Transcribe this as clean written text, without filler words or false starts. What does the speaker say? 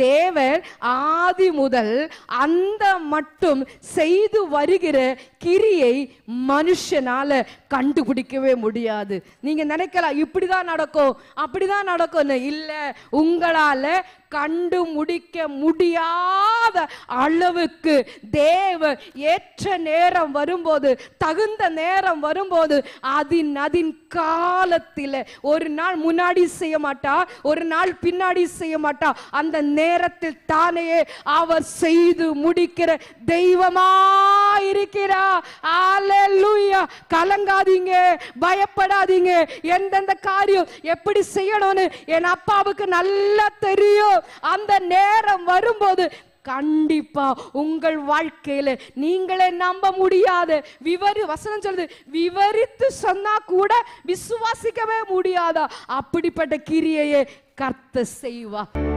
தேவன் ஆதி முதல் அந்த மட்டும் செய்து வருகிற கிரியை மனுஷனால கண்டுபிடிக்கவே முடியாது. நீங்க நினைக்கலாம் இப்படிதான் நடக்கும் அப்படிதான் நடக்கும். இல்ல, உங்களால கண்டு முடிக்க முடியாத அளவுக்கு தேவன் ஏற்ற நேரம் வரும்போது, தகுந்த நேரம் வரும்போது, அதின் காலத்தில் ஒரு நாள் முன்னாடி செய்ய மாட்டா, ஒரு நாள் பின்னாடி செய்ய மாட்டா, அந்த நேரத்தில் தானே அவர் செய்து முடிக்கிற தெய்வமா இருக்கிறார். அல்லேலூயா. கலங்காதீங்க, பயப்படாதீங்க. எந்தெந்த காரியம் எப்படி செய்யணும்னு என் அப்பாவுக்கு நல்லா தெரியும். அந்த நேரம் வரும்போது கண்டிப்பா உங்கள் வாழ்க்கையில நீங்களே நம்ப முடியாது. வசனம் சொல்லுது, விவரித்து சொன்னா கூட விசுவாசிக்கவே முடியாதா அப்படிப்பட்ட கிரியையை கர்த்தர் செய்வார்.